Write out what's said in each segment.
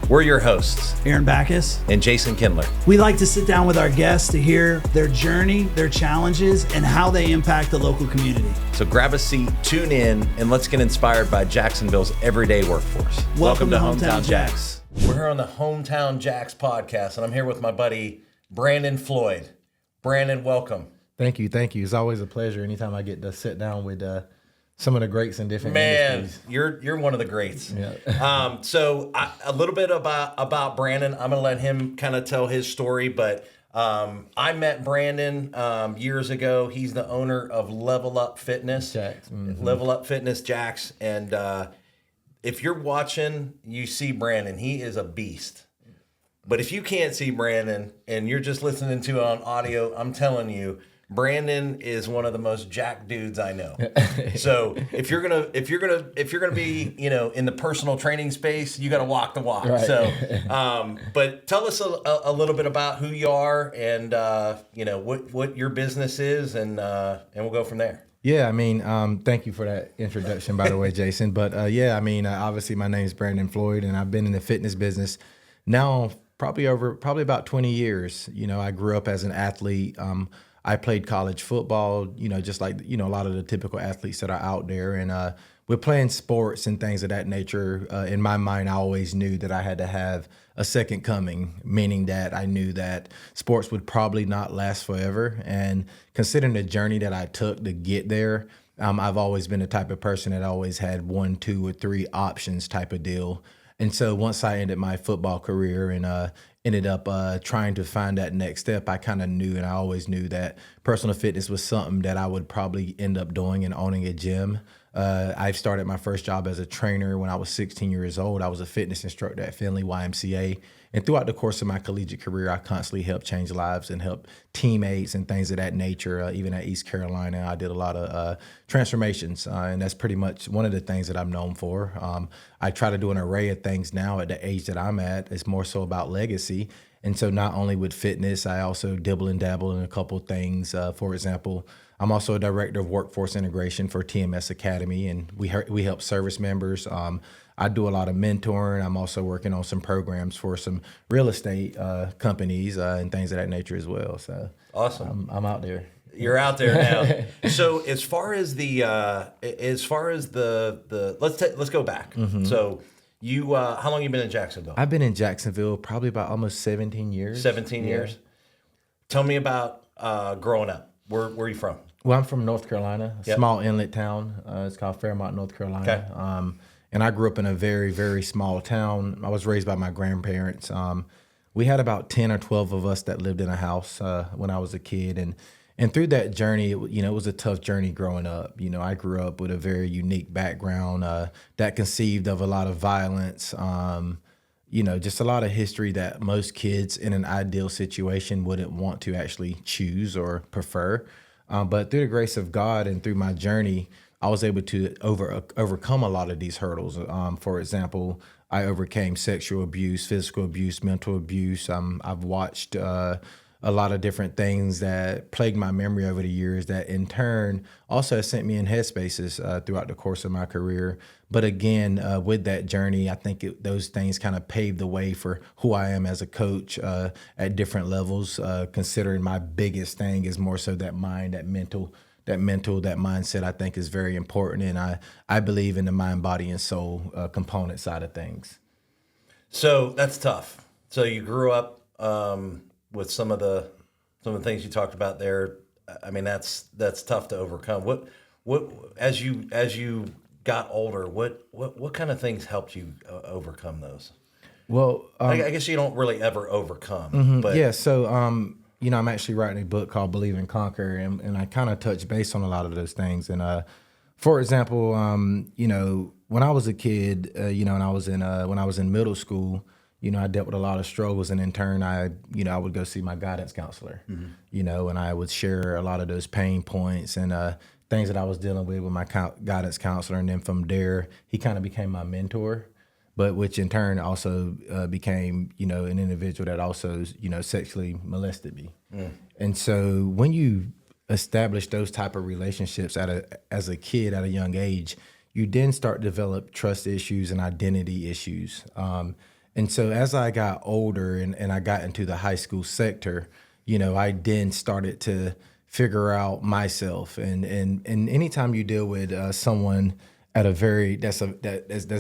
We're your hosts, Aaron Backus and Jason Kindler. We like to sit down with our guests to hear their journey, their challenges, and how they impact the local community. So grab a seat, tune in, and let's get inspired by Jacksonville's everyday workforce. Welcome to Hometown Jacks. We're here on the Hometown Jacks podcast, and I'm here with my buddy, Brandon Floyd. Brandon, welcome. Thank you. It's always a pleasure anytime I get to sit down with some of the greats in different Man, industries. you're one of the greats. Yeah. So a little bit about Brandon. I'm going to let him kind of tell his story, but I met Brandon years ago. He's the owner of Level Up Fitness. Jacks. Mm-hmm. Level Up Fitness Jacks. And if you're watching, you see Brandon. He is a beast. But if you can't see Brandon and you're just listening to it on audio, I'm telling you, Brandon is one of the most jacked dudes I know. So if you're gonna be, in the personal training space, you got to walk the walk. Right. So, but tell us a little bit about who you are and what your business is, and we'll go from there. Yeah, thank you for that introduction, by the way, Jason. But obviously my name is Brandon Floyd, and I've been in the fitness business now probably about 20 years. I grew up as an athlete. I played college football, just like, a lot of the typical athletes that are out there. And we're playing sports and things of that nature. In my mind, I always knew that I had to have a second coming, meaning that I knew that sports would probably not last forever. And considering the journey that I took to get there, I've always been the type of person that always had 1, 2, or 3 options type of deal. And so once I ended my football career and ended up trying to find that next step, I kind of knew, and I always knew that personal fitness was something that I would probably end up doing and owning a gym. I started my first job as a trainer when I was 16 years old. I was a fitness instructor at Finley YMCA. And throughout the course of my collegiate career, I constantly helped change lives and help teammates and things of that nature. Even at East Carolina, I did a lot of transformations, and that's pretty much one of the things that I'm known for. I try to do an array of things now at the age that I'm at. It's more so about legacy. And so not only with fitness, I also dibble and dabble in a couple of things. For example, I'm also a director of workforce integration for TMS Academy, and we help service members. I do a lot of mentoring. I'm also working on some programs for some real estate companies and things of that nature as well. So awesome. I'm out there. You're out there now. So as far as the let's go back. Mm-hmm. So you how long you been in Jacksonville? I've been in Jacksonville probably about almost 17 years. 17 years. Tell me about growing up. Where are you from? Well, I'm from North Carolina, a Yep. small inlet town. It's called Fairmont, North Carolina. Okay. And I grew up in a very, very small town. I was raised by my grandparents. We had about 10 or 12 of us that lived in a house when I was a kid. And through that journey, it was a tough journey growing up. I grew up with a very unique background that conceived of a lot of violence, just a lot of history that most kids in an ideal situation wouldn't want to actually choose or prefer. But through the grace of God and through my journey, I was able to overcome a lot of these hurdles. For example, I overcame sexual abuse, physical abuse, mental abuse. I've watched a lot of different things that plagued my memory over the years that in turn also has sent me in headspaces throughout the course of my career. But again, with that journey, I think those things kind of paved the way for who I am as a coach at different levels, considering my biggest thing is more so that mind, that mindset I think is very important. And I believe in the mind, body, and soul component side of things. So that's tough. So you grew up with some of the things you talked about there. That's tough to overcome. What as you got older, what kind of things helped you overcome those? Well, I guess you don't really ever overcome. But yeah. So I'm actually writing a book called Believe and Conquer, and I kind of touch base on a lot of those things. And for example, when I was a kid, and I was when I was in middle school, I dealt with a lot of struggles, and in turn, I would go see my guidance counselor, and I would share a lot of those pain points and things that I was dealing with my guidance counselor. And then from there, he kind of became my mentor, but which in turn also became, an individual that also, sexually molested me. And so when you establish those type of relationships as a kid at a young age, you then start to develop trust issues and identity issues. And so as I got older and I got into the high school sector, I then started to figure out myself. And anytime you deal with someone at a very that's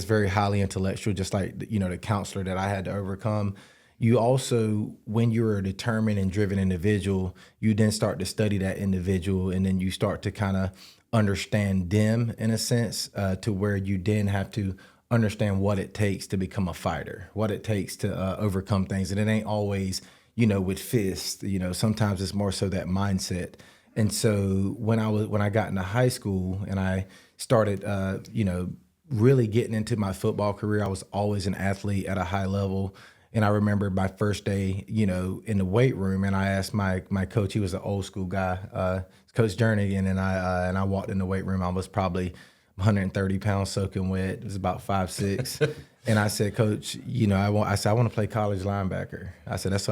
very highly intellectual, just like the counselor that I had to overcome, you also, when you're a determined and driven individual, you then start to study that individual, and then you start to kind of understand them in a sense, to where you then have to understand what it takes to become a fighter, what it takes to overcome things. And it ain't always, with fists, sometimes it's more so that mindset. And so when I got into high school and I started, really getting into my football career, I was always an athlete at a high level. And I remember my first day, in the weight room, and I asked my coach. He was an old school guy, Coach Jernigan, and I walked in the weight room. I was probably 130 pounds soaking wet. It was about 5'6". And I said, Coach, I want to play college linebacker. I said, that's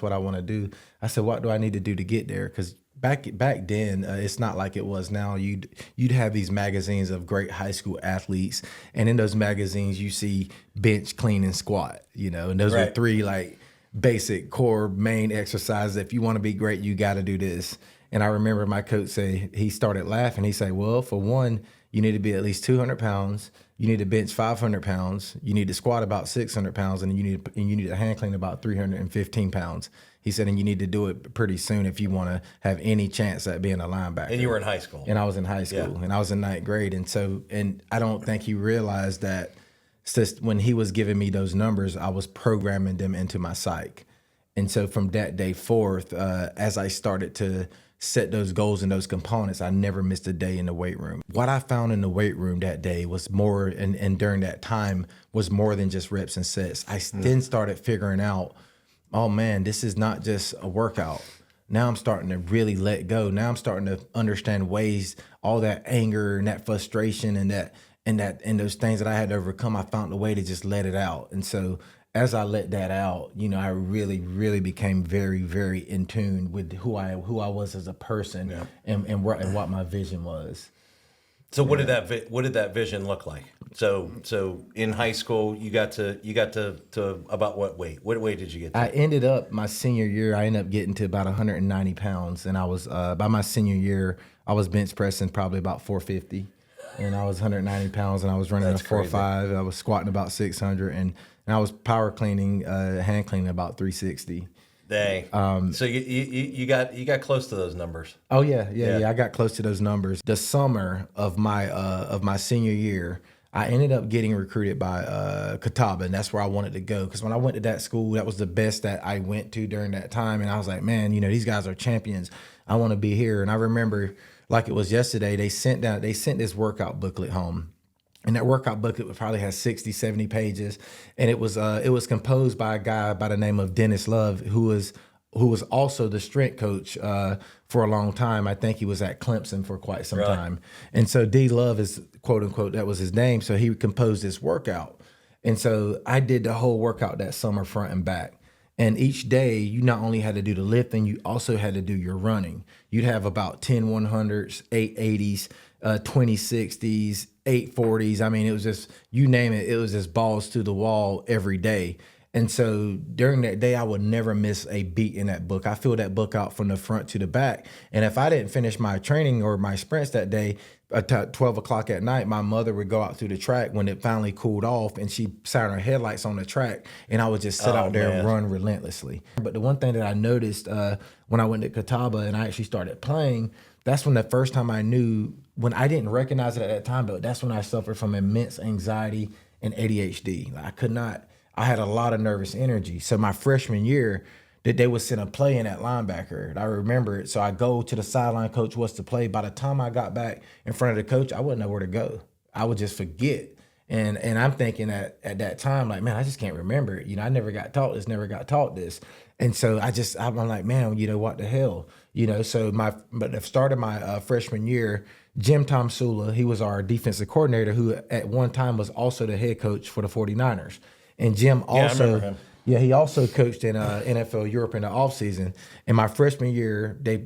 what I want to do. I said, what do I need to do to get there? Because back then, it's not like it was now. You'd have these magazines of great high school athletes, and in those magazines you see bench, clean, and squat. And those were three like basic core main exercises. If you want to be great, you got to do this. And I remember my coach he started laughing. He said, well, for one, you need to be at least 200 pounds. You need to bench 500 pounds. You need to squat about 600 pounds, and you need to hand clean about 315 pounds. He said, and you need to do it pretty soon if you want to have any chance at being a linebacker. And you were in high school. And I was in high school, and I was in ninth grade. And I don't think he realized that when he was giving me those numbers, I was programming them into my psyche. And so from that day forth, as I started to set those goals and those components, I never missed a day in the weight room. What I found in the weight room that day was more, and during that time, was more than just reps and sets. I then started figuring out, oh man, this is not just a workout. Now I'm starting to really let go. Now I'm starting to understand ways, all that anger and that frustration and those things that I had to overcome, I found a way to just let it out. And so as I let that out, I really, really became very, very in tune with who I was as a person, and what my vision was. So what did that vision look like? So in high school, you got to about what weight? What weight did you get to? I ended up my senior year. I ended up getting to about 190 pounds, and I was by my senior year, I was bench pressing probably about 450, and I was 190 pounds, and I was running a 4.5. I was squatting about 600, and I was power cleaning, hand cleaning about 360. Dang. So you got close to those numbers. Oh yeah. I got close to those numbers. The summer of my senior year, I ended up getting recruited by Catawba, and that's where I wanted to go. Because when I went to that school, that was the best that I went to during that time, and I was like, man, these guys are champions. I want to be here. And I remember, like it was yesterday, they sent this workout booklet home. And that workout booklet probably has 60, 70 pages. And it was composed by a guy by the name of Dennis Love, who was also the strength coach for a long time. I think he was at Clemson for quite some time. And so D Love is, quote unquote, that was his name. So he composed this workout. And so I did the whole workout that summer, front and back. And each day, you not only had to do the lifting, you also had to do your running. You'd have about 10 100s, 8 80s, 20 60s, 8 40s. I mean, it was just, you name it, it was just balls to the wall every day. And so during that day, I would never miss a beat in that book. I filled that book out from the front to the back. And if I didn't finish my training or my sprints that day, at 12 o'clock at night, my mother would go out through the track when it finally cooled off, and she sat her headlights on the track, and I would just sit out there and run relentlessly. But the one thing that I noticed when I went to Catawba and I actually started playing, that's when the first time I knew, when I didn't recognize it at that time, but that's when I suffered from immense anxiety and ADHD. I had a lot of nervous energy. So my freshman year, that they would send a play in at linebacker. I remember it. So I go to the sideline, coach, what's the play? By the time I got back in front of the coach, I wouldn't know where to go. I would just forget. And I'm thinking at that time, like, man, I just can't remember it. I never got taught this. And so I'm like, man, what the hell? So but the start of my freshman year, Jim Tomsula, he was our defensive coordinator, who at one time was also the head coach for the 49ers. And Jim also, I remember him. Yeah, he also coached in NFL Europe in the offseason. In my freshman year, they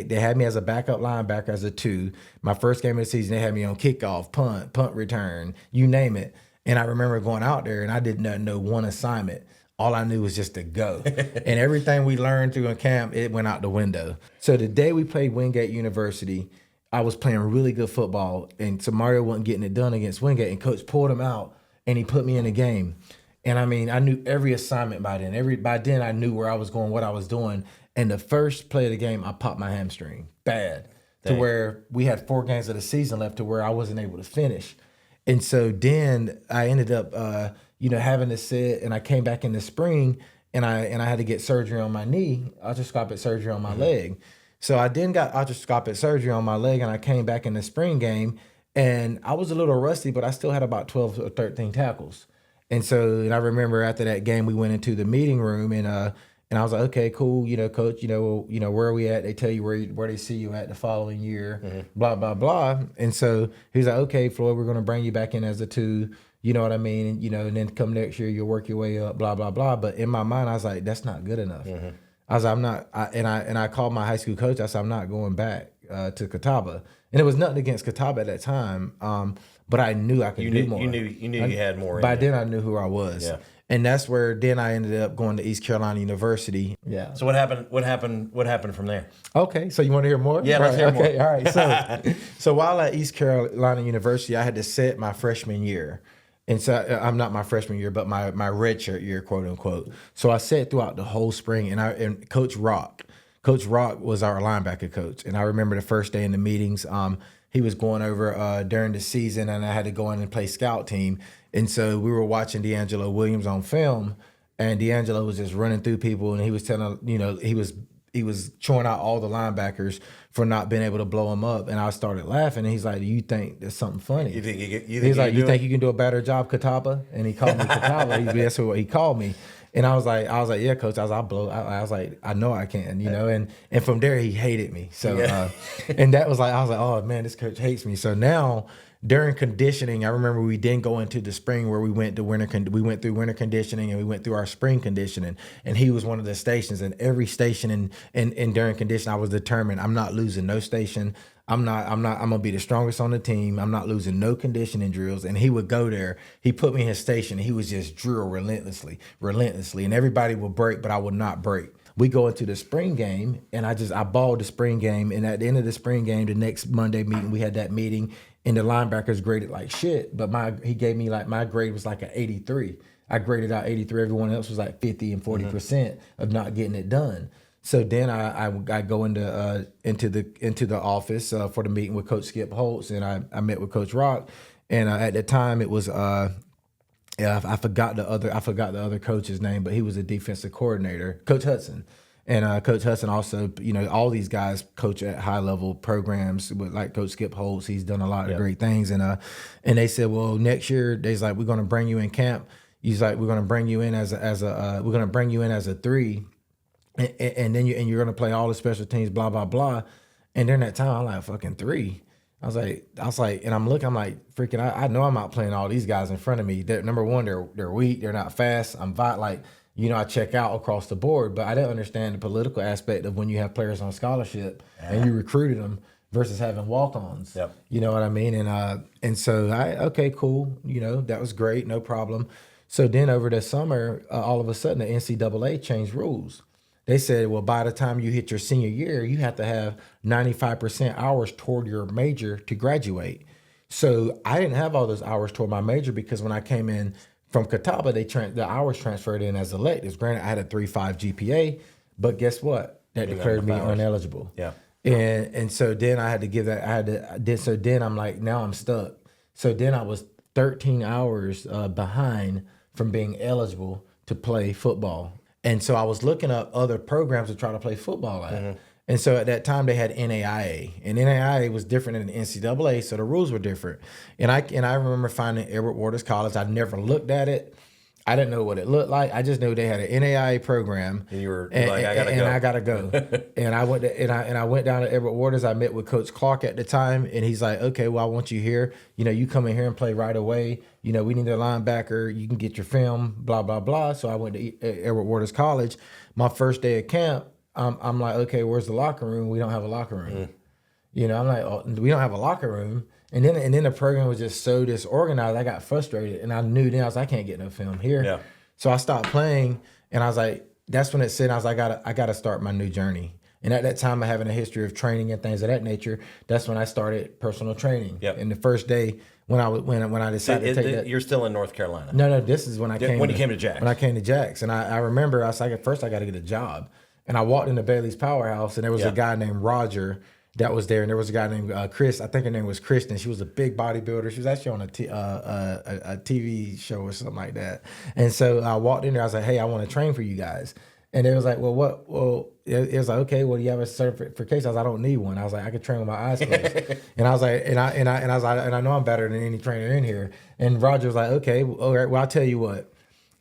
had me as a backup linebacker as a 2. My first game of the season, they had me on kickoff, punt return, you name it. And I remember going out there and I did not know one assignment. All I knew was just to go. And everything we learned through in camp, it went out the window. So the day we played Wingate University, I was playing really good football, and Samario wasn't getting it done against Wingate, and coach pulled him out, and he put me in the game. And I mean, I knew every assignment by then. By then, I knew where I was going, what I was doing. And the first play of the game, I popped my hamstring bad to where we had 4 games of the season left to where I wasn't able to finish. And so then I ended up, having to sit, and I came back in the spring, and I had to get surgery on my knee, arthroscopic surgery on my leg. So I then got arthroscopic surgery on my leg, and I came back in the spring game, and I was a little rusty, but I still had about 12 or 13 tackles. And I remember after that game, we went into the meeting room, and I was like, okay, cool, coach, where are we at? They tell you where they see you at the following year, blah, blah, blah. And so he's like, okay, Floyd, we're going to bring you back in as a 2, you know what I mean? And then come next year, you'll work your way up, blah, blah, blah. But in my mind, I was like, that's not good enough. I was like, I'm not, I called my high school coach. I said, I'm not going back to Catawba. And it was nothing against Catawba at that time, but I knew I could do more. You knew you had more. By then, I knew who I was. Yeah. And that's where then I ended up going to East Carolina University. Yeah. So what happened from there? Okay. So you want to hear more? Yeah, let's hear more. Okay. All right. So while at East Carolina University, I had to sit my freshman year. And so I'm not my freshman year, but my redshirt year, quote unquote. So I sat throughout the whole spring, and Coach Rock was our linebacker coach. And I remember the first day in the meetings, he was going over during the season, and I had to go in and play scout team. And so we were watching D'Angelo Williams on film, and D'Angelo was just running through people, and he was telling, he was chewing out all the linebackers for not being able to blow him up. And I started laughing, and he's like, do you think there's something funny? You think you think you can do a better job, Catawba? And he called me Catawba. That's what he called me. And I was like, yeah, coach. I was like, I know I can, and from there he hated me. So, and that was like, I was like, oh man, this coach hates me. So now during conditioning, I remember we didn't go into the spring where we went through winter conditioning, and we went through our spring conditioning, and he was one of the stations, and every station and during condition, I was determined, I'm not losing no station. I'm gonna be the strongest on the team. I'm not losing no conditioning drills. And he would go there. He put me in his station. He would just drill relentlessly. And everybody would break, but I would not break. We go into the spring game, and I balled the spring game. And at the end of the spring game, the next Monday meeting, we had that meeting, and the linebackers graded like shit. But he gave me my grade was like an 83. I graded out 83. Everyone else was like 50 and 40% of not getting it done. So then I go into the office for the meeting with Coach Skip Holtz, and I met with Coach Rock, and at the time it was I forgot the other coach's name, but he was a defensive coordinator, Coach Hudson, and Coach Hudson also, all these guys coach at high level programs with like Coach Skip Holtz. He's done a lot of great things, and they said, well, next year they's like, we're going to bring you in camp. He's like, we're going to bring you in as a 3. And then you're gonna play all the special teams, blah blah blah. And during that time, I'm like, fucking 3. I was like, and I'm looking, I'm like, freaking, I know I'm out playing all these guys in front of me. They're, number one, they're weak, they're not fast. I check out across the board, but I didn't understand the political aspect of when you have players on scholarship and you recruited them versus having walk-ons. Yep. You know what I mean? And so okay, cool. That was great, no problem. So then over the summer, all of a sudden the NCAA changed rules. They said, well, by the time you hit your senior year, you have to have 95% hours toward your major to graduate. So I didn't have all those hours toward my major because when I came in from Catawba, the hours transferred in as electives. Granted, I had a 3.5 GPA, but guess what? That declared me ineligible. Yeah. And so then I had to give that. So then I'm like, now I'm stuck. So then I was 13 hours behind from being eligible to play football. And so I was looking up other programs to try to play football at. Mm-hmm. And so at that time they had NAIA, and NAIA was different than the NCAA, so the rules were different. And I remember finding Edward Waters College. I never looked at it. I didn't know what it looked like. I just knew they had an NAIA program. And you were like, I gotta go. And I went down to Edward Waters. I met with Coach Clark at the time, and he's like, okay, well, I want you here. You come in here and play right away. We need a linebacker. You can get your film, blah, blah, blah. So I went to Edward Waters College. My first day of camp, I'm like, okay, where's the locker room? We don't have a locker room. You know, I'm like, oh, we don't have a locker room. And then the program was just so disorganized. I got frustrated, and I knew then I was like, I can't get no film here. Yeah. So I stopped playing, and I was like, that's when it said I was like, I gotta start my new journey. And at that time, I having a history of training and things of that nature. That's when I started personal training. Yep. And the first day when I decided to take that, You're still in North Carolina. no, this is when I came. When you came to Jax. When I came to Jax, and I remember I was like, at first I got to get a job, and I walked into Bailey's Powerhouse, and there was Yeah. a guy named Roger that was there, and there was a guy named Chris. I think her name was Kristen. She was a big bodybuilder. She was actually on a TV show or something like that. And so I walked in there. I was like, hey, I want to train for you guys. And they was like, well, what? Well, it was like, okay, well, do you have a certification? I was like, I don't need one. I was like, I could train with my eyes closed. And I was like, and I was like, and I know I'm better than any trainer in here. And Roger was like, okay, all right, well, I'll tell you what.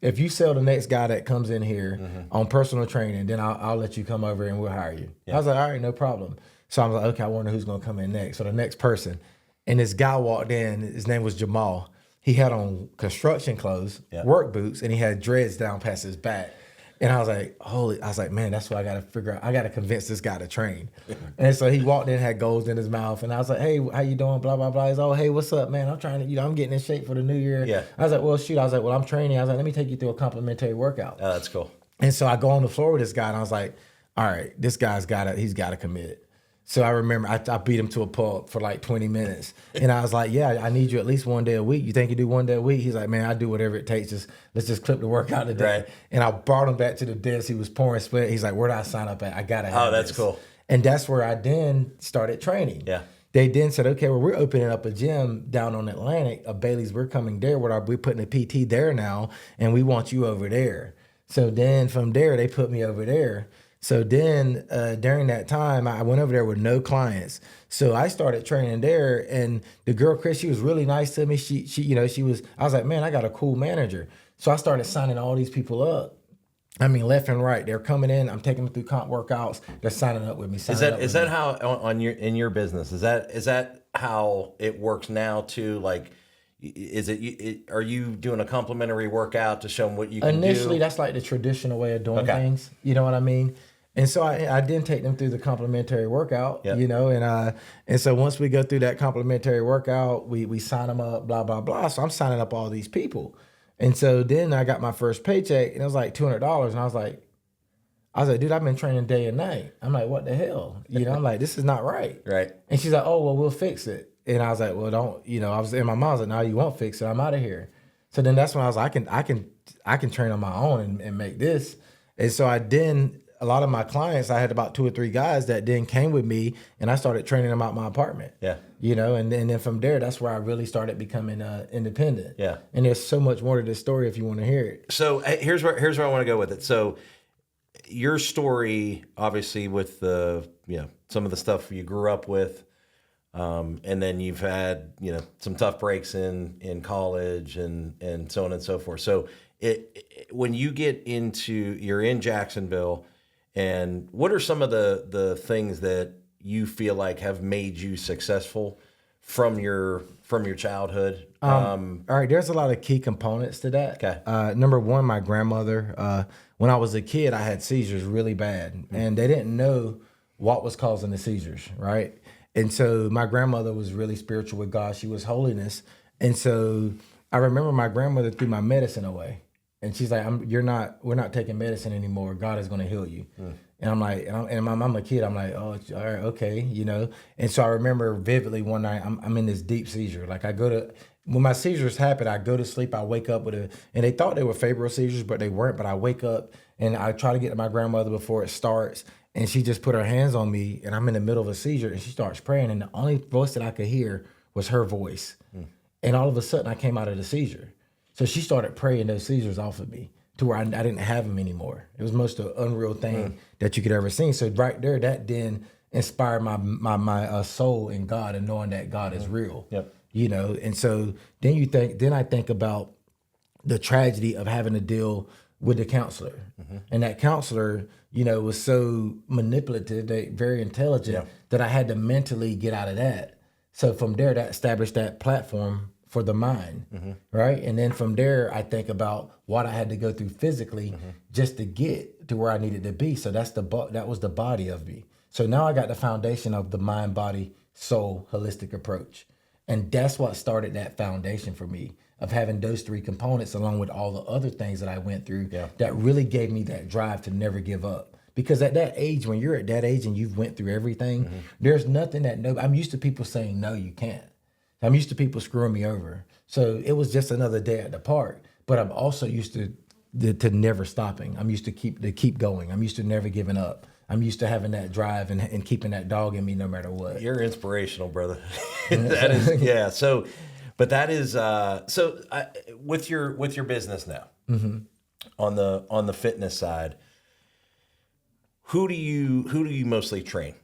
If you sell the next guy that comes in here on personal training, then I'll let you come over and we'll hire you. Yeah. I was like, all right, no problem. So I was like, okay, I wonder who's gonna come in next. So the next person, and this guy walked in. His name was Jamal. He had on construction clothes, work boots, and he had dreads down past his back. And I was like, man, that's what I got to figure out. I got to convince this guy to train. And so he walked in, had goals in his mouth. And I was like, hey, how you doing? Blah, blah, blah. He's, oh, hey, what's up, man? I'm trying to, I'm getting in shape for the new year. Yeah. I was like, well, shoot. I was like, well, I'm training. I was like, let me take you through a complimentary workout. Oh, that's cool. And so I go on the floor with this guy, and I was like, all right, this guy's he's got to commit. So I remember I beat him to a pulp for like 20 minutes. And I was like, yeah, I need you at least one day a week. You think you do one day a week? He's like, man, I do whatever it takes. Let's just clip the workout today. Right. And I brought him back to the desk. He was pouring sweat. He's like, where do I sign up at? I got to have that's this. Cool. And that's where I then started training. Yeah. They then said, okay, well, we're opening up a gym down on Atlantic, a Bailey's. We're coming there. We're putting a PT there now, and we want you over there. So then from there, they put me over there. So then during that time, I went over there with no clients. So I started training there, and the girl, Chris, she was really nice to me. She was, I was like, man, I got a cool manager. So I started signing all these people up. I mean, left and right. They're coming in. I'm taking them through comp workouts. They're signing up with me. Is that how in your business? Is that how it works now too? Like, are you doing a complimentary workout to show them what you can do? Initially, that's like the traditional way of doing things. You know what I mean? And so I didn't take them through the complimentary workout, and so once we go through that complimentary workout, we sign them up, blah, blah, blah. So I'm signing up all these people. And so then I got my first paycheck, and it was like $200. And I was like, dude, I've been training day and night. I'm like, what the hell? I'm like, this is not right. Right. And she's like, oh, well, we'll fix it. And I was like, well, don't, I was in my mind, I was like, no, you won't fix it. I'm out of here. So then that's when I was like, I can train on my own and make this. And so a lot of my clients, I had about 2 or 3 guys that then came with me, and I started training them out my apartment. Yeah. And then from there, that's where I really started becoming independent. Yeah. And there's so much more to this story if you want to hear it. So here's where I want to go with it. So your story, obviously, with the some of the stuff you grew up with, and then you've had some tough breaks in college and so on and so forth. So when you get you're in Jacksonville. And what are some of the things that you feel like have made you successful from your childhood? All right, there's a lot of key components to that. Okay. Number one, my grandmother. When I was a kid, I had seizures really bad, and they didn't know what was causing the seizures, right? And so my grandmother was really spiritual with God. She was holiness, and so I remember my grandmother threw my medicine away. And she's like, we're not taking medicine anymore. God is going to heal you. And I'm like, and I'm a kid. I'm like, oh, all right, okay, And so I remember vividly one night, I'm in this deep seizure. Like when my seizures happen, I go to sleep, I wake up and they thought they were febrile seizures, but they weren't. But I wake up and I try to get to my grandmother before it starts. And she just put her hands on me, and I'm in the middle of a seizure, and she starts praying. And the only voice that I could hear was her voice. And all of a sudden, I came out of the seizure. So she started praying those seizures off of me to where I didn't have them anymore. It was the most unreal thing that you could ever see. So right there, that then inspired my soul in God and knowing that God is real. Yep. And so then I think about the tragedy of having to deal with the counselor. And that counselor, was so manipulative, very intelligent, that I had to mentally get out of that. So from there, that established that platform for the mind, right? And then from there, I think about what I had to go through physically just to get to where I needed to be. So that was the body of me. So now I got the foundation of the mind, body, soul, holistic approach. And that's what started that foundation for me of having those three components along with all the other things that I went through that really gave me that drive to never give up. Because at that age, when you're at that age and you've went through everything, there's nothing I'm used to people saying, no, you can't. I'm used to people screwing me over. So it was just another day at the park. But I'm also used to never stopping. I'm used to keep going. I'm used to never giving up. I'm used to having that drive and keeping that dog in me no matter what. You're inspirational, brother. That is, yeah. So, but that is with your business now on the fitness side. Who do you mostly train?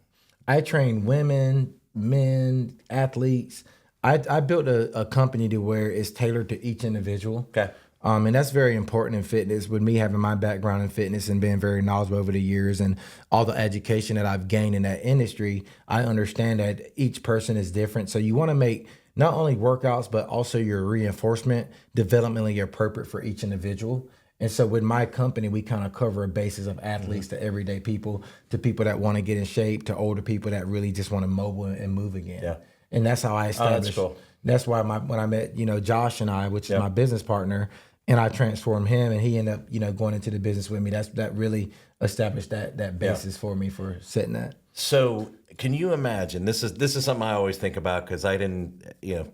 I train women, men, athletes. I built a company to where it's tailored to each individual. Okay. And that's very important in fitness. With me having my background in fitness and being very knowledgeable over the years and all the education that I've gained in that industry, I understand that each person is different. So you want to make not only workouts, but also your reinforcement developmentally appropriate for each individual. And so with my company, we kind of cover a basis of athletes to everyday people, to people that want to get in shape, to older people that really just want to mobile and move again. Yeah. And that's how I established. That's cool. That's why when I met, Josh and I, which is my business partner, and I transformed him, and he ended up, going into the business with me. That really established that basis for me for setting that. So can you imagine? This is something I always think about because I didn't,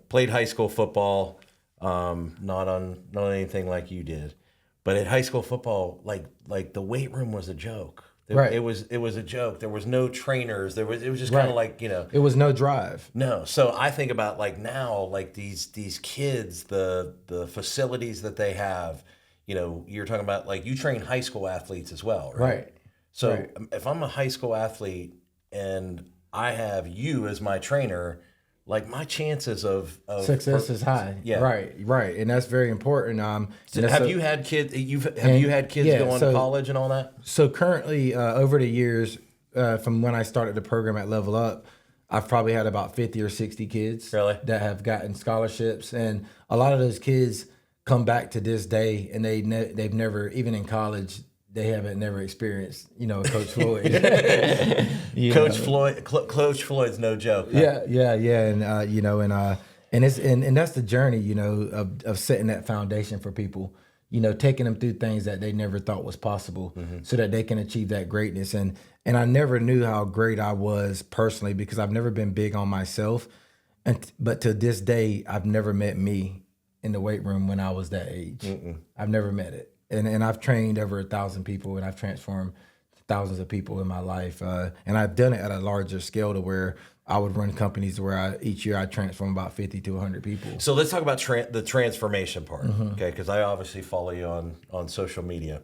played high school football, not on anything like you did, but at high school football, like the weight room was a joke. Right. It was a joke. There was no trainers. It was just kind of like, It was no drive. No. So I think about like now, like these kids, the facilities that they have, you're talking about like you train high school athletes as well, right? So if I'm a high school athlete and I have you as my trainer, like my chances of success is high. Yeah. Right. And that's very important. Have you had kids? You had kids going to college and all that? So currently, over the years, from when I started the program at Level Up, I've probably had about 50 or 60 kids that have gotten scholarships, and a lot of those kids come back to this day, and they've never, even in college, they haven't never experienced, Coach Floyd. Coach Floyd's no joke. Huh? Yeah, and that's the journey, of setting that foundation for people, taking them through things that they never thought was possible, so that they can achieve that greatness. And I never knew how great I was personally because I've never been big on myself, but to this day, I've never met me in the weight room when I was that age. I've never met it. And I've trained over 1,000 people, and I've transformed thousands of people in my life. And I've done it at a larger scale to where I would run companies where each year I transform about 50 to 100 people. So let's talk about the transformation part, okay? Because I obviously follow you on social media.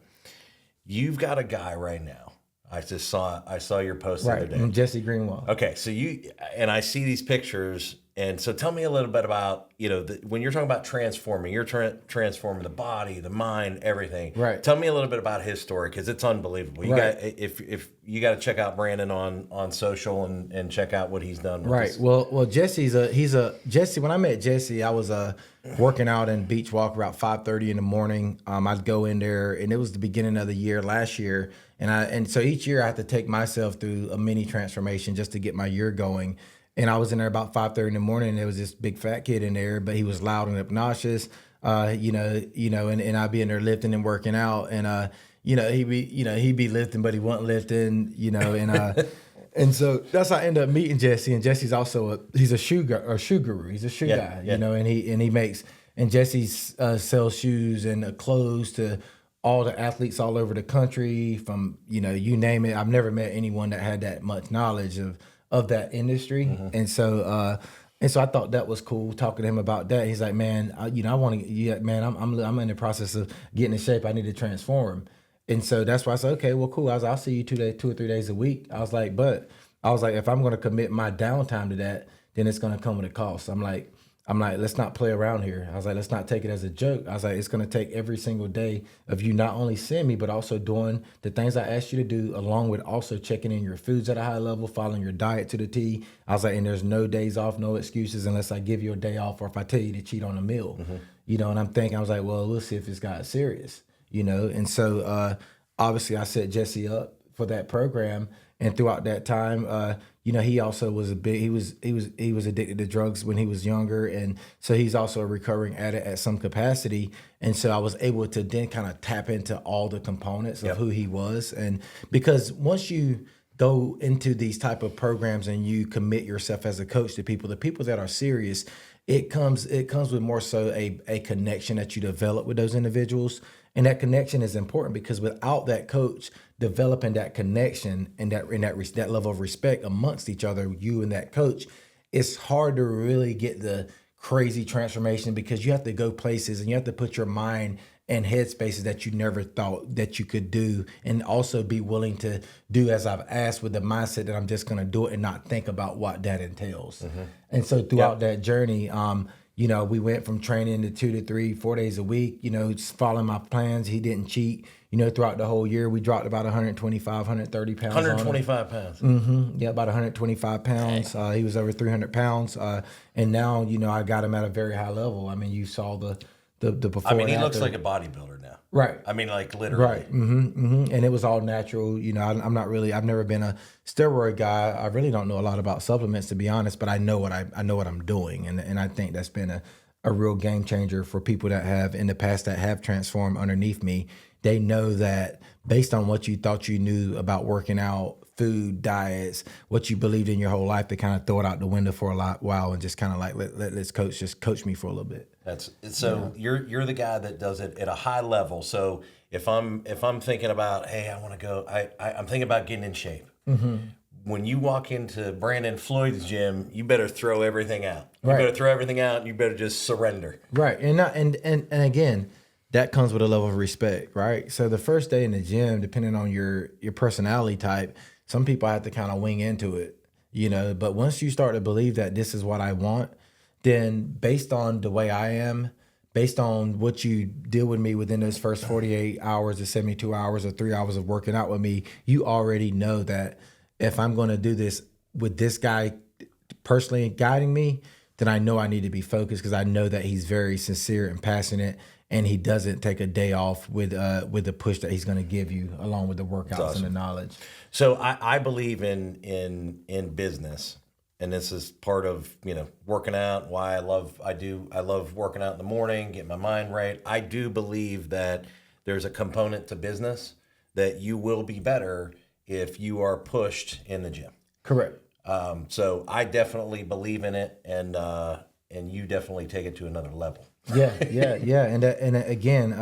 You've got a guy right now. I saw your post the other day. Jesse Greenwald. Okay, so I see these pictures. And so tell me a little bit about, when you're talking about transforming, you're transforming the body, the mind, everything. Right. Tell me a little bit about his story because it's unbelievable. If you got to check out Brandon on social and check out what he's done. With this. Well, Jesse. When I met Jesse, I was working out in Beach Walk about 5:30 in the morning. I'd go in there, and it was the beginning of the year last year, and so each year I have to take myself through a mini transformation just to get my year going. And I was in there about 5:30 in the morning, and there was this big fat kid in there, but he was loud and obnoxious, and I'd be in there lifting and working out, and he'd be lifting, but he wasn't lifting, and so that's how I ended up meeting Jesse. And Jesse's also he's a shoe guru, he's a shoe guy, and Jesse sells shoes and clothes to all the athletes all over the country, from you name it. I've never met anyone that had that much knowledge of that industry. And so I thought that was cool talking to him about that. He's like, man, I want to, I'm in the process of getting in shape. I need to transform. And so that's why I said, okay, well, cool. I'll see you 2 or 3 days a week. I was like, if I'm going to commit my downtime to that, then it's going to come with a cost. I'm like, let's not play around here. I was like, let's not take it as a joke. I was like, it's going to take every single day of you not only seeing me, but also doing the things I asked you to do, along with also checking in your foods at a high level, following your diet to the T. I was like, and there's no days off, no excuses unless I give you a day off or if I tell you to cheat on a meal. And I'm thinking, I was like, well, we'll see if it's got serious, And so obviously I set Jesse up for that program. And throughout that time, he also was he was addicted to drugs when he was younger, and so he's also a recovering addict at some capacity. And so I was able to then kind of tap into all the components of who he was, and because once you go into these type of programs and you commit yourself as a coach to people, the people that are serious, it comes with more so a connection that you develop with those individuals. And that connection is important because without that coach developing that connection and that level of respect amongst each other, you and that coach, it's hard to really get the crazy transformation because you have to go places and you have to put your mind and headspaces that you never thought that you could do, and also be willing to do as I've asked with the mindset that I'm just going to do it and not think about what that entails. And so throughout that journey, we went from training to 2 to 3, 4 days a week, just following my plans. He didn't cheat. Throughout the whole year, we dropped about 125, 130 pounds. 125 pounds. Yeah, about 125 pounds. He was over 300 pounds. And now, I got him at a very high level. I mean, you saw the before. I mean, he and looks after. like a bodybuilder now. Right. I mean, like literally. Right. And it was all natural. I'm not really, I've never been a steroid guy. I really don't know a lot about supplements, to be honest, but I know what I'm doing. And I think that's been a real game changer for people that have in the past that have transformed underneath me. They know that based on what you thought you knew about working out, food, diets, what you believed in your whole life, to kind of throw it out the window for a while and just kind of like let this coach just coach me for a little bit. You're the guy that does it at a high level. So if I'm thinking about, hey, I want to go, I'm thinking about getting in shape. When you walk into Brandon Floyd's gym, you better throw everything out. You better throw everything out, and you better just surrender. Right. And again, that comes with a level of respect, right? So the first day in the gym, depending on your personality type, some people have to kind of wing into it, but once you start to believe that this is what I want, then based on the way I am, based on what you deal with me within those first 48 hours or 72 hours or 3 hours of working out with me, you already know that if I'm going to do this with this guy personally guiding me, then I know I need to be focused because I know that he's very sincere and passionate, and he doesn't take a day off with the push that he's going to give you along with the workouts and the knowledge. So I believe in business, and this is part of working out. Why I love working out in the morning, get my mind right. I do believe that there's a component to business that you will be better if you are pushed in the gym. Correct. So I definitely believe in it, and you definitely take it to another level. Yeah. And again,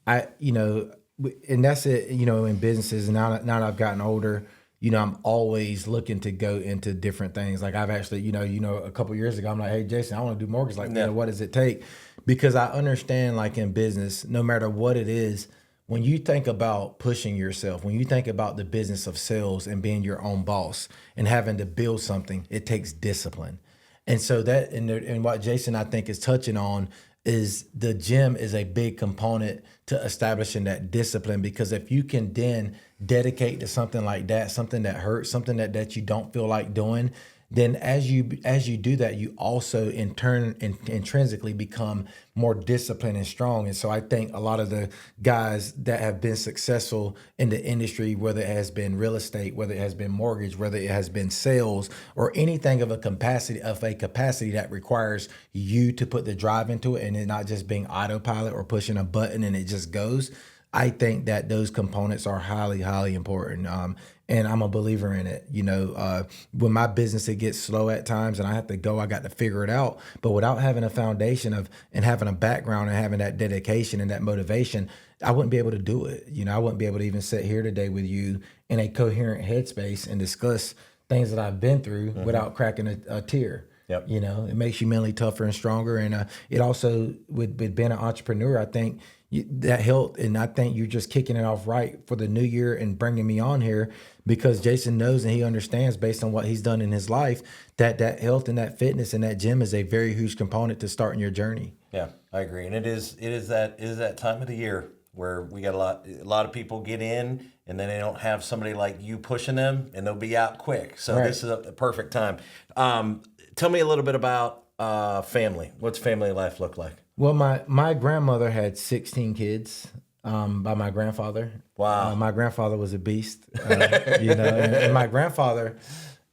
and that's it. In businesses, and now that I've gotten older, I'm always looking to go into different things. Like I've actually, a couple of years ago, I'm like, hey, Jason, I want to do mortgage. Like, what does it take? Because I understand, like in business, no matter what it is, when you think about pushing yourself, when you think about the business of sales and being your own boss and having to build something, it takes discipline. And so that, and what Jason, I think, is touching on is the gym is a big component to establishing that discipline, because if you can then dedicate to something like that, something that hurts, something that you don't feel like doing, then as you do that, you also in turn intrinsically become more disciplined and strong. And so I think a lot of the guys that have been successful in the industry, whether it has been real estate, whether it has been mortgage, whether it has been sales, or anything of a capacity that requires you to put the drive into it and it not just being autopilot or pushing a button and it just goes. I think that those components are highly, highly important. And I'm a believer in it. When my business, it gets slow at times and I have to go, I got to figure it out. But without having a foundation and having a background and having that dedication and that motivation, I wouldn't be able to do it. I wouldn't be able to even sit here today with you in a coherent headspace and discuss things that I've been through without cracking a tear. Yep. It makes you mentally tougher and stronger. And it also, with being an entrepreneur, I think that helped. And I think you're just kicking it off right for the new year and bringing me on here, because Jason knows and he understands, based on what he's done in his life, that health and that fitness and that gym is a very huge component to starting your journey. Yeah, I agree. And it is that time of the year where we got a lot of people get in and then they don't have somebody like you pushing them, and they'll be out quick. So This is a perfect time. Tell me a little bit about family. What's family life look like? Well, my grandmother had 16 kids. by my grandfather. Wow. My grandfather was a beast, and my grandfather,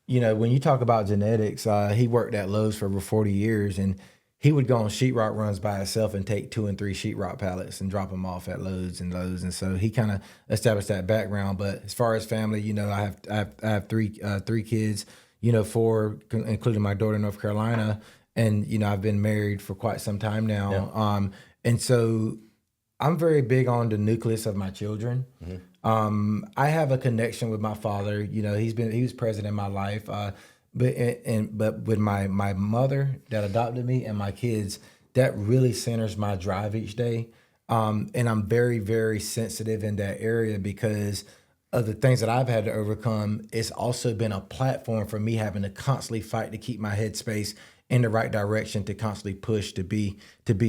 when you talk about genetics, he worked at Lowe's for over 40 years, and he would go on sheetrock runs by himself and take 2 and 3 sheetrock pallets and drop them off at Lowe's. And so he kind of established that background. But as far as family, I have three kids, 4, including my daughter in North Carolina, and I've been married for quite some time now. Yeah. And so I'm very big on the nucleus of my children. Mm-hmm. I have a connection with my father. He was present in my life. But with my mother that adopted me and my kids, that really centers my drive each day. And I'm very, very sensitive in that area because of the things that I've had to overcome. It's also been a platform for me having to constantly fight to keep my headspace in the right direction, to constantly push to be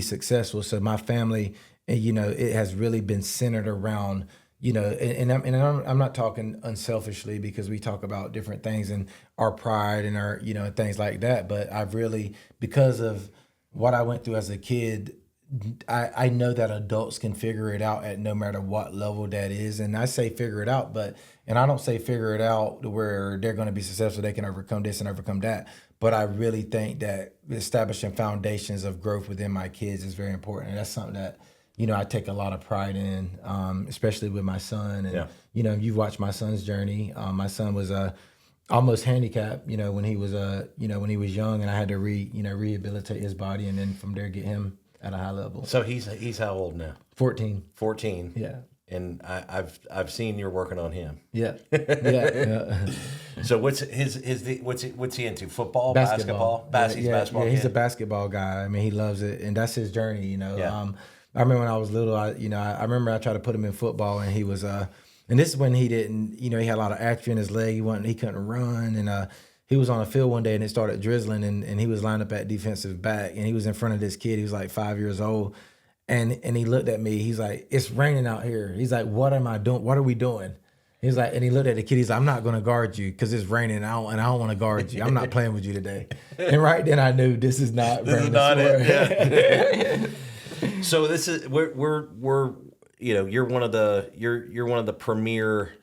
successful. So my family, it has really been centered around, I'm not talking unselfishly, because we talk about different things and our pride and our, and things like that. But I've really, because of what I went through as a kid, I know that adults can figure it out at no matter what level that is. And I say figure it out, and I don't say figure it out to where they're going to be successful, they can overcome this and overcome that. But I really think that establishing foundations of growth within my kids is very important. And that's something that, I take a lot of pride in, especially with my son. And, you've watched my son's journey. My son was almost handicapped, when he was young, and I had to rehabilitate his body, and then from there get him at a high level. So he's how old now? 14. 14. Yeah. And I've seen you're working on him. Yeah. Yeah. So what's he into? Football, basketball? Basketball. Yeah, he's a basketball guy. I mean, he loves it, and that's his journey. Yeah. I remember when I was little, I remember I tried to put him in football, and he was and this is when he didn't, he had a lot of atrophy in his leg. He couldn't run, and he was on a field one day, and it started drizzling, and he was lined up at defensive back, and he was in front of this kid. He was like 5 years old, and he looked at me. He's like, "It's raining out here." He's like, "What am I doing? What are we doing?" He's like, and he looked at the kid. He's like, "I'm not going to guard you because it's raining, and I don't want to guard you. I'm not playing with you today." And right then I knew this is not it. Yeah. So this is we're you're one of the premier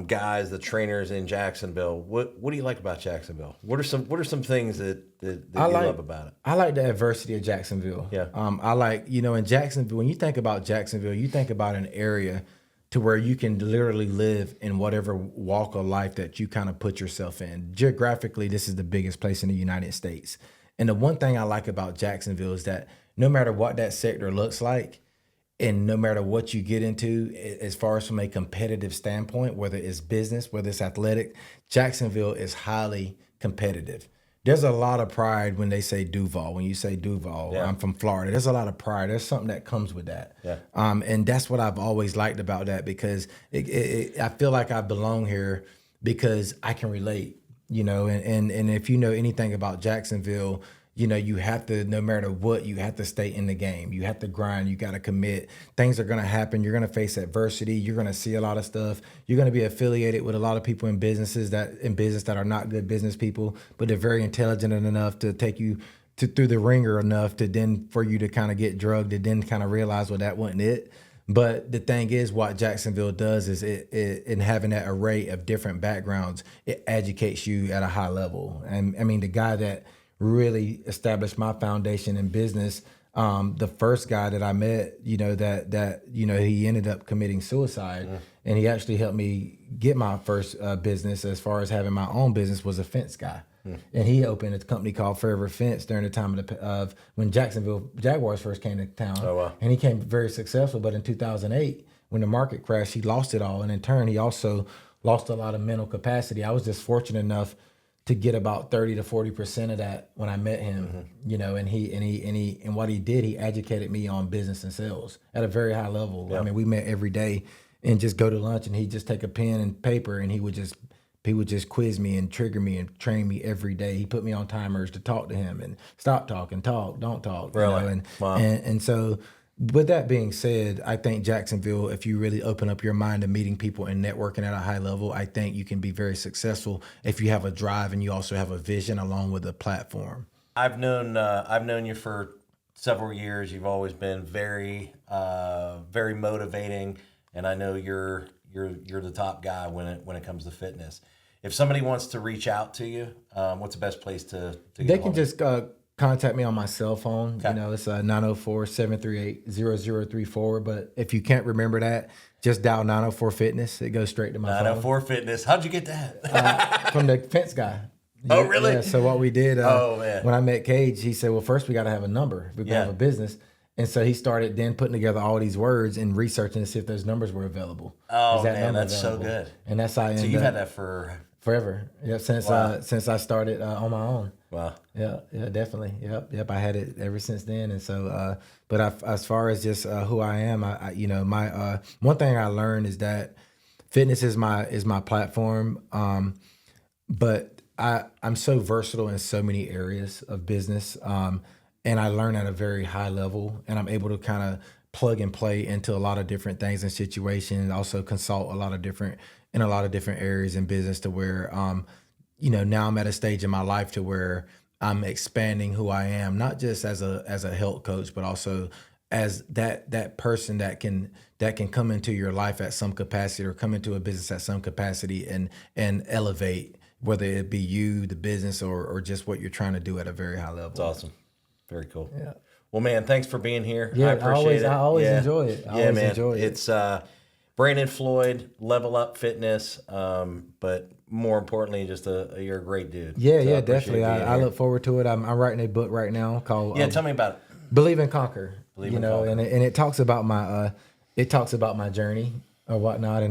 guys, the trainers in Jacksonville. What do you like about Jacksonville? What are some things that you love about it? I like the adversity of Jacksonville. Yeah. I like, in Jacksonville, when you think about Jacksonville, you think about an area to where you can literally live in whatever walk of life that you kind of put yourself in. Geographically, this is the biggest place in the United States. And the one thing I like about Jacksonville is that no matter what that sector looks like, and no matter what you get into, as far as from a competitive standpoint, whether it's business, whether it's athletic, Jacksonville is highly competitive. There's a lot of pride when they say Duval. When you say Duval, yeah. I'm from Florida. There's a lot of pride. There's something that comes with that. Yeah. And that's what I've always liked about that, because I feel like I belong here because I can relate, and if you know anything about Jacksonville, you have to, no matter what, you have to stay in the game. You have to grind. You got to commit. Things are going to happen. You're going to face adversity. You're going to see a lot of stuff. You're going to be affiliated with a lot of people in business that are not good business people, but they're very intelligent enough to take you through the ringer enough for you to kind of get drugged and then kind of realize, well, that wasn't it. But the thing is, what Jacksonville does is it in having that array of different backgrounds, it educates you at a high level. And I mean, the guy that really established my foundation in business, the first guy that I met, that he ended up committing suicide, and he actually helped me get my first business as far as having my own business, was a fence guy. And he opened a company called Forever Fence during the time of when Jacksonville Jaguars first came to town. Oh, wow. And he came very successful, but in 2008, when the market crashed, he lost it all, and in turn, he also lost a lot of mental capacity. I was just fortunate enough to get about 30 to 40% of that when I met him, and what he did, he educated me on business and sales at a very high level. Yeah. I mean, we met every day and just go to lunch, and he'd just take a pen and paper, and he would just quiz me and trigger me and train me every day. He put me on timers to talk to him and stop talking, talk, don't talk. Really? Wow. And so, with that being said, I think Jacksonville, if you really open up your mind to meeting people and networking at a high level, I think you can be very successful if you have a drive and you also have a vision along with a platform. I've known you for several years. You've always been very, very motivating, and I know you're the top guy when it comes to fitness. If somebody wants to reach out to you, what's the best place to get They a can hold of just contact me on my cell phone. Okay. You know, it's 904-738-0034. But if you can't remember that, just dial 904 Fitness. It goes straight to my 904 Fitness. How'd you get that? phone. From the fence guy. Oh, really? Yeah. So what we did, Man. when I met Cage, he said, well, first we got to have a number. We got to have a business. And so he started then putting together all these words and researching to see if those numbers were available. Oh, Is that man, number that's available? so good. And that's how I So ended you've up had that for forever. Yep, since I started on my own. wow. Yeah, definitely. Yep. I had it ever since then, and so. But as far as just who I am, I my one thing I learned is that fitness is my platform. But I'm so versatile in so many areas of business, and I learn at a very high level, and I'm able to kind of plug and play into a lot of different things and situations. Also consult in a lot of different areas in business to where now I'm at a stage in my life to where I'm expanding who I am, not just as a health coach, but also as that person that can come into your life at some capacity or come into a business at some capacity and elevate, whether it be you, the business, or just what you're trying to do at a very high level. That's awesome. Very cool. Yeah. Well, man, thanks for being here. Yeah, I appreciate it. I always Yeah. enjoy it. It's Brandon Floyd, Level Up Fitness, but more importantly, just you're a great dude. Yeah, So I appreciate definitely. being I here. look forward to it. I'm writing a book right now called Tell me about it. Believe and Conquer. Believe and Conquer. And it talks about my journey or whatnot,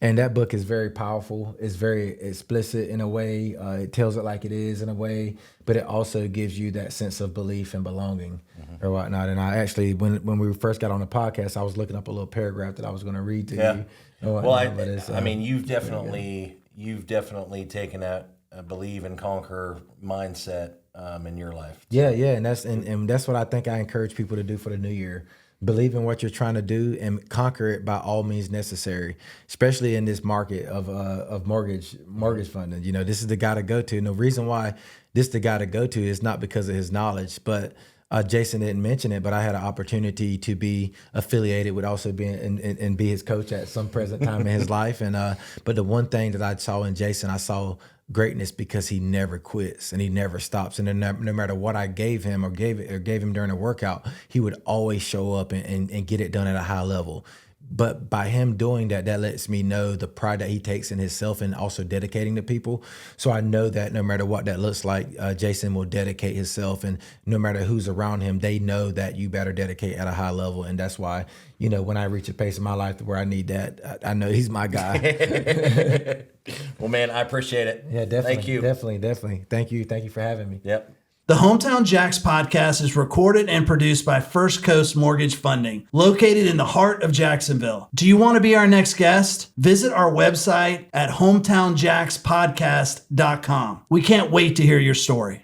and that book is very powerful. It's very explicit in a way. It tells it like it is in a way, but it also gives you that sense of belief and belonging or whatnot. And I actually, when we first got on the podcast, I was looking up a little paragraph that I was going to read to you. And whatnot, Well, but it's, I mean, you've definitely taken that believe and conquer mindset in your life. Yeah, and that's what I think I encourage people to do for the new year. Believe in what you're trying to do and conquer it by all means necessary, especially in this market of mortgage funding. This is the guy to go to. And the reason why this is the guy to go to is not because of his knowledge, but Jason didn't mention it, but I had an opportunity to be affiliated with also being and be his coach at some present time in his life. And but the one thing that I saw in Jason, I saw greatness because he never quits and he never stops. And no matter what I gave him or gave him during a workout, he would always show up and get it done at a high level. But by him doing that, that lets me know the pride that he takes in himself and also dedicating to people. So I know that no matter what that looks like, Jason will dedicate himself, and no matter who's around him, they know that you better dedicate at a high level. And that's why, when I reach a pace in my life where I need that, I know he's my guy. Well, man, I appreciate it. Yeah, definitely. Thank you. Definitely. Thank you for having me. Yep. The Hometown Jacks podcast is recorded and produced by First Coast Mortgage Funding, located in the heart of Jacksonville. Do you want to be our next guest? Visit our website at hometownjackspodcast.com. We can't wait to hear your story.